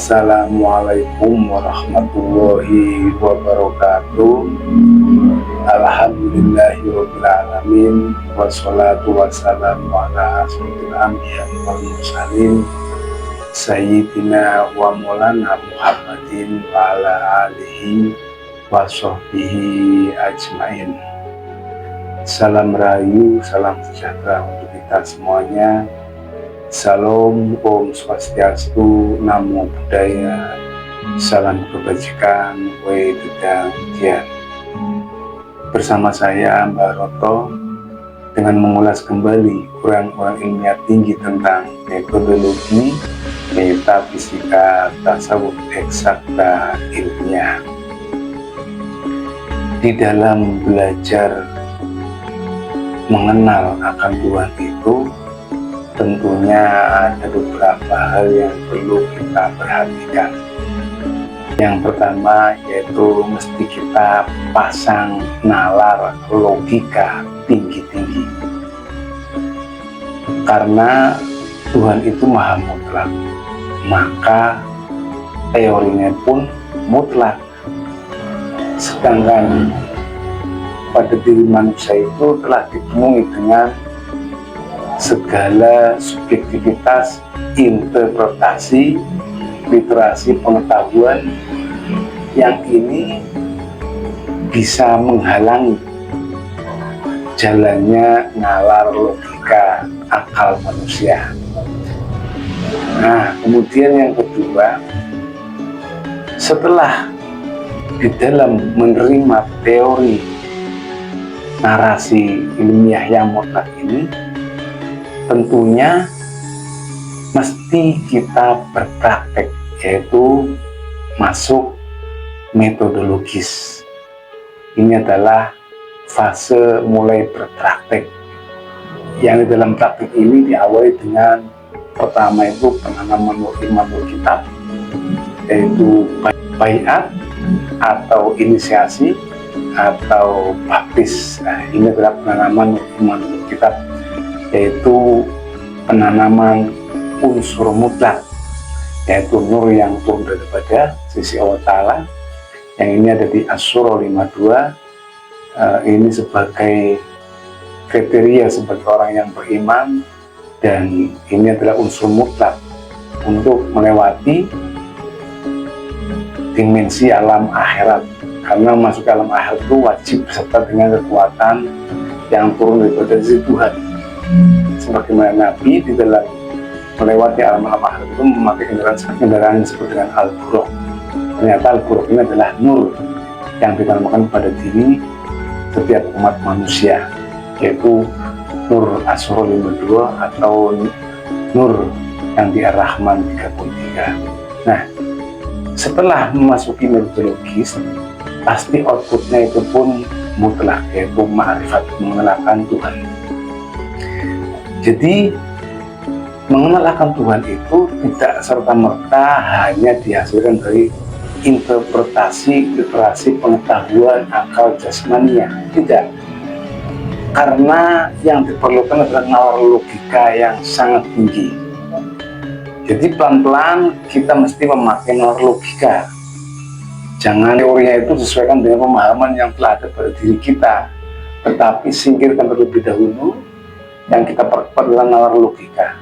Assalamualaikum warahmatullahi wabarakatuh. Alhamdulillahirrahmanirrahim. Wassalatu wassalamu ala asyrofil anbiya'i wal mursalin Sayyidina wa maulana Muhammadin wa ala alihi wa sahbihi ajmain. Salam rahayu, salam sejahtera untuk kita semuanya. Salam, Om Swastiastu, Namo Buddhaya, salam kebajikan, Wedang Jian. Bersama saya Mbak Roto dengan mengulas kembali urang-urang ilmiah tinggi tentang metodologi, metafisika, tasawuf eksakta ilmiah. Di dalam belajar mengenal akan Tuhan itu tentunya ada beberapa hal yang perlu kita perhatikan. Yang pertama yaitu mesti kita pasang nalar logika tinggi-tinggi. Karena Tuhan itu maha mutlak, maka teorinya pun mutlak. Sedangkan pada diri manusia itu telah dipenuhi dengan segala subjektivitas, interpretasi, literasi pengetahuan yang ini bisa menghalangi jalannya nalar logika akal manusia. Nah, kemudian yang kedua, setelah di dalam menerima teori narasi ilmiah yang mutlak ini, tentunya mesti kita berpraktek, yaitu masuk metodologis. Ini adalah fase mulai berpraktek, yang di dalam praktek ini diawali dengan pertama itu penanaman iman kitab, yaitu baiat atau inisiasi atau baptis. Nah, ini adalah penanaman iman kitab, yaitu penanaman unsur mutlak, yaitu nur yang turun daripada sisi Allah Ta'ala, yang ini ada di Asy-Syura 52. Ini sebagai kriteria sebagai orang yang beriman, dan ini adalah unsur mutlak untuk melewati dimensi alam akhirat. Karena masuk ke alam akhirat itu wajib beserta dengan kekuatan yang turun daripada sisi Tuhan. Sebagaimana Nabi di dalam melewati alam-alam akhirat itu memakai kendaraan yang disebut dengan Al-Buraq. Ternyata Al-Buraq ini adalah nur yang ditanamkan pada diri setiap umat manusia, yaitu nur Asy-Syura 52 atau nur yang di Ar-Rahman 33. Nah, setelah memasuki metodologis, pasti outputnya itu pun mutlak, yaitu ma'rifat, mengenalkan Tuhan. Jadi mengenal akan Tuhan itu tidak serta-merta hanya dihasilkan dari interpretasi, literasi pengetahuan akal jasmania. Tidak. Karena yang diperlukan adalah nalar logika yang sangat tinggi. Jadi pelan-pelan kita mesti memakai nalar logika. Jangan teorinya itu disesuaikan dengan pemahaman yang telah ada pada diri kita, tetapi singkirkan terlebih dahulu. Yang kita perkuat adalah nalar logika.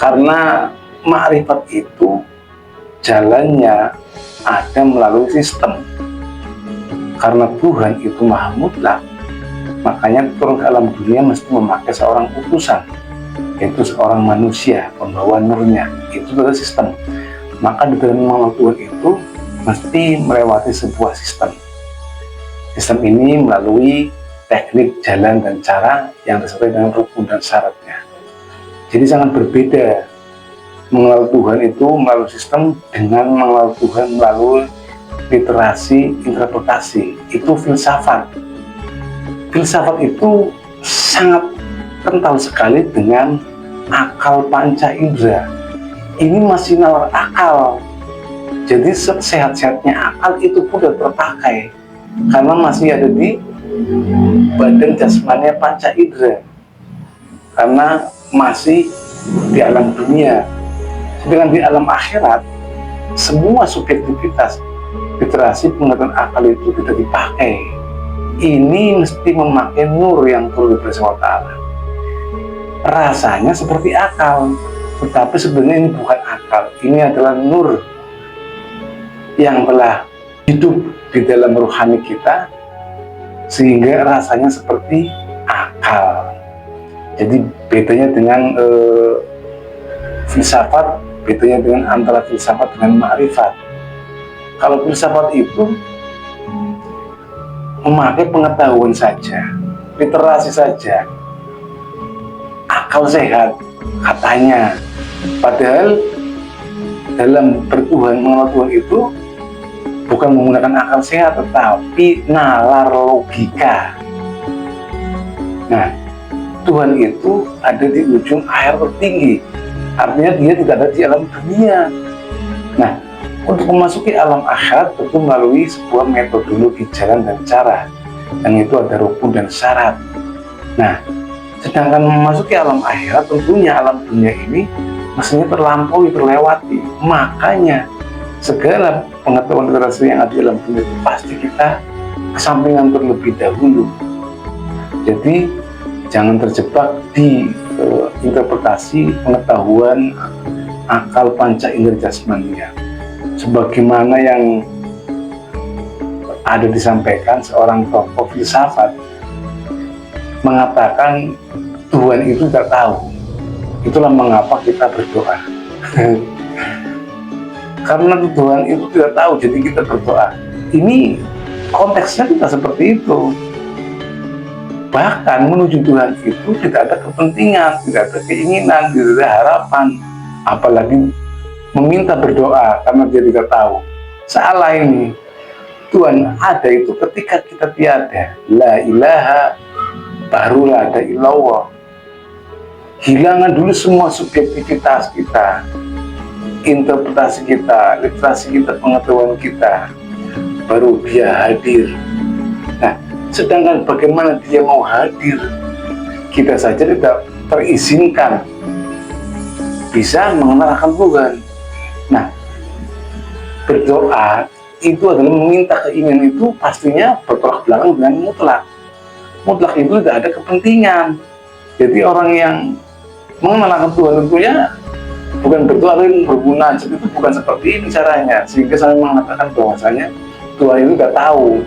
Karena ma'rifat itu jalannya ada melalui sistem. Karena Tuhan itu maha mutlak, makanya turun ke alam dunia mesti memakai seorang utusan, yaitu seorang manusia pembawa nurnya. Itu adalah sistem. Maka di dalam mengenal Tuhan itu mesti melewati sebuah sistem. Sistem ini melalui teknik, jalan, dan cara yang disertai dengan rukun dan syaratnya. Jadi sangat berbeda mengenal Tuhan itu melalui sistem dengan mengenal Tuhan melalui literasi, interpretasi. Itu filsafat. Filsafat itu sangat kental sekali dengan akal panca indera. Ini masih nalar akal. Jadi sehat-sehatnya akal itu pun sudah terpakai karena masih ada di badan jasmani panca indera, karena masih di alam dunia. Sedangkan di alam akhirat semua subjektivitas literasi pengetahuan akal itu tidak dipakai. Ini mesti memakai nur yang turun dari Allah. Rasanya seperti akal, tetapi sebenarnya ini bukan akal. Ini adalah nur yang telah hidup di dalam rohani kita, sehingga rasanya seperti akal. Jadi bedanya dengan filsafat, bedanya dengan antara filsafat dengan ma'rifat. Kalau filsafat itu memakai pengetahuan saja, literasi saja, akal sehat katanya. Padahal dalam bertuhan, mengenal Tuhan itu bukan menggunakan akal sehat, tetapi nalar logika. Nah, Tuhan itu ada di ujung air tertinggi, artinya dia tidak ada di alam dunia. Nah, untuk memasuki alam akhirat tentu melalui sebuah metodologi jalan dan cara, yang itu ada rukun dan syarat. Nah, sedangkan memasuki alam akhirat tentunya alam dunia ini mestinya terlampaui, terlewati. Makanya segala pengetahuan literasi yang ada di alam dunia itu pasti kita kesampingan terlebih dahulu. Jadi jangan terjebak di interpretasi pengetahuan akal panca indera jasmania. Sebagaimana yang ada disampaikan seorang tokoh filsafat mengatakan Tuhan itu tidak tahu. Itulah mengapa kita berdoa. Karena Tuhan itu tidak tahu, jadi kita berdoa. Ini konteksnya tidak seperti itu. Bahkan menuju Tuhan itu tidak ada kepentingan, tidak ada keinginan, tidak ada harapan, apalagi meminta berdoa karena dia tidak tahu. Salah ini. Tuhan ada itu ketika kita tiada. La ilaha, barulah ada illallah. Hilangkan dulu semua subjektivitas kita, interpretasi kita, literasi kita, pengetahuan kita, baru dia hadir. Nah, sedangkan bagaimana dia mau hadir, kita saja tidak terizinkan bisa mengenal akan Tuhan. Nah, berdoa itu adalah meminta keinginan, itu pastinya bertolak belakang dengan mutlak. Mutlak itu tidak ada kepentingan. Jadi orang yang mengenal akan Tuhan tentunya bukan berdoa tapi bermunajat, itu bukan seperti ini caranya. Sehingga saya mengatakan bahwasanya Tuhan itu tidak tahu.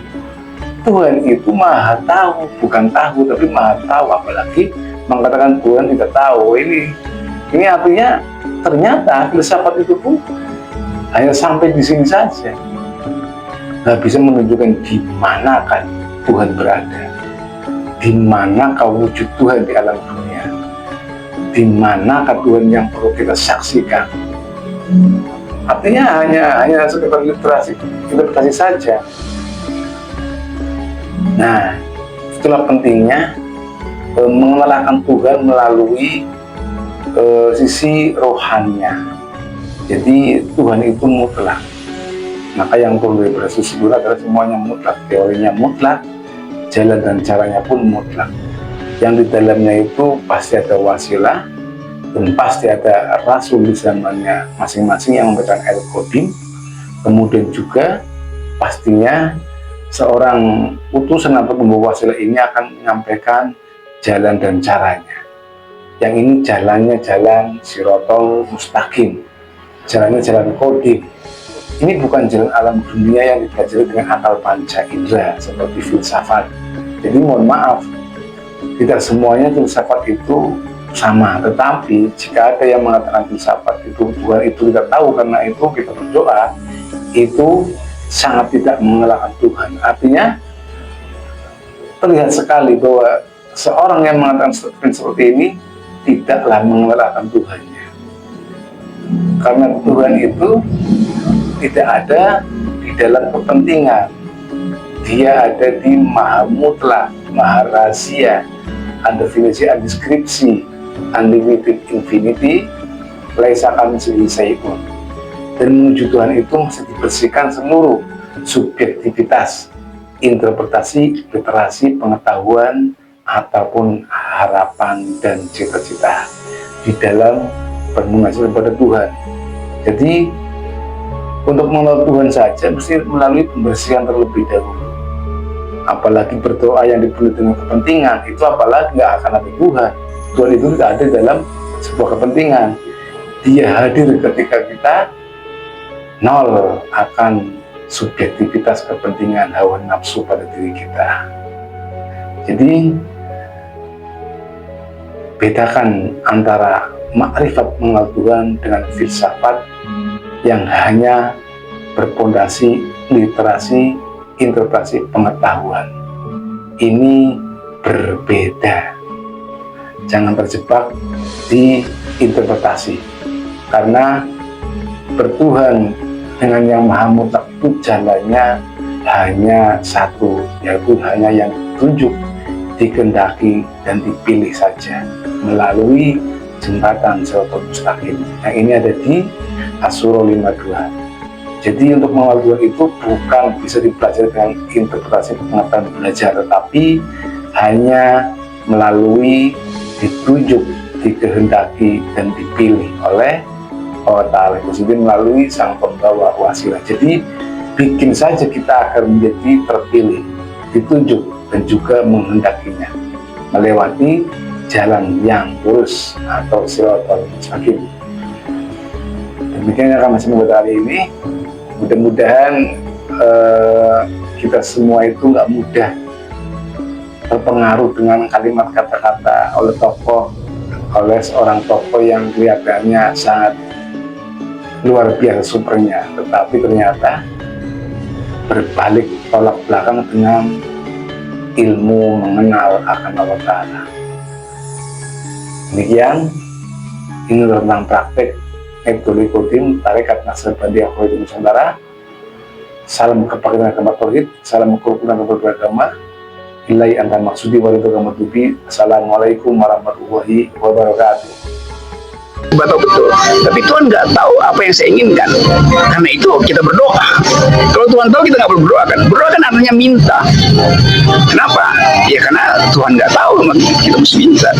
Tuhan itu maha tahu, bukan tahu tapi maha tahu. Apalagi mengatakan Tuhan tidak tahu, ini artinya ternyata filsafat itu pun hanya sampai di sini saja, nggak bisa menunjukkan di mana kan Tuhan berada, di mana kau wujud Tuhan di alam dunia, di mana kan Tuhan yang perlu kita saksikan. Artinya hanya sekedar interpretasi saja. Nah, itulah pentingnya mengenalkan Tuhan melalui sisi rohaninya. Jadi Tuhan itu mutlak. Maka yang perlu bersusi dulu adalah semuanya mutlak. Teorinya mutlak, jalan dan caranya pun mutlak. Yang di dalamnya itu pasti ada wasilah, dan pasti ada rasul di zamannya masing-masing yang memberikan al-qadim. Kemudian juga pastinya seorang utusan atau pembawa wasilah ini akan menyampaikan jalan dan caranya. Yang ini jalannya jalan sirotol mustaqim, jalannya jalan kodim. Ini bukan jalan alam dunia yang dipelajari dengan akal panca indera seperti filsafat. Jadi mohon maaf, tidak semuanya filsafat itu sama. Tetapi jika ada yang mengatakan filsafat itu Tuhan itu tidak tahu, karena itu kita berdoa, itu sangat tidak mengenalkan Tuhan. Artinya terlihat sekali bahwa seorang yang mengatakan seperti ini tidaklah mengenalkan Tuhannya. Karena Tuhan itu tidak ada di dalam kepentingan. Dia ada di maha mutlak, maha rahasia, undefinisi, undeskripsi, unlimited infinity, laisa kamitslihi syai'un. Dan menuju Tuhan itu mesti dibersihkan seluruh subjektivitas, interpretasi, literasi, pengetahuan, ataupun harapan dan cita-cita di dalam bermunajat kepada Tuhan. Jadi Untuk mengenal Tuhan saja mesti melalui pembersihan terlebih dahulu. Apalagi berdoa yang dipenuhi dengan kepentingan, itu apalagi nggak akan ada Tuhan. Tuhan itu tidak ada dalam sebuah kepentingan. Dia hadir ketika kita nol akan subjektivitas kepentingan hawa nafsu pada diri kita. Jadi bedakan antara makrifat mengenal Tuhan dengan filsafat yang hanya berpondasi literasi, interpretasi pengetahuan. Ini berbeda. Jangan terjebak di interpretasi, karena bertuhan dengan yang maha mutlak itu jalannya hanya satu, yaitu hanya yang ditunjuk, dikehendaki dan dipilih saja melalui jembatan Siratal Mustaqim. Yang ini ada di Asy-Syura 52. Jadi untuk mengenal Tuhan itu bukan bisa dipelajari dengan interpretasi pengetahuan belajar, tetapi hanya melalui ditunjuk, dikehendaki dan dipilih oleh Allah Ta'ala itu sendiri melalui sang pembawa wasilah. Jadi bikin saja kita agar menjadi terpilih, ditunjuk dan juga menghendakinya melewati jalan yang lurus atau Siratal Mustaqim. Demikian yang kami membuat hari ini. Mudah-mudahan kita semua itu nggak mudah terpengaruh dengan kalimat kata-kata oleh seorang tokoh yang kelihatannya sangat luar biasa supernya, tetapi ternyata berbalik tolak belakang dengan ilmu mengenal akan Allah Ta'ala. Demikian, ini tentang praktek Ibtul Qadim Tarekat Naqsabandiyah Khairuddin Nusantara. Salam kepakaian agama tauhid, salam kerukunan beragama. Billahi anta maksudi wa ridha matubi. Assalamualaikum warahmatullahi wabarakatuh. Tahu betul, tapi Tuhan nggak tahu apa yang saya inginkan. Karena itu kita berdoa. Kalau Tuhan tahu, kita nggak perlu berdoa kan? Berdoa kan artinya minta. Kenapa? Ya karena Tuhan nggak tahu, kita mesti minta.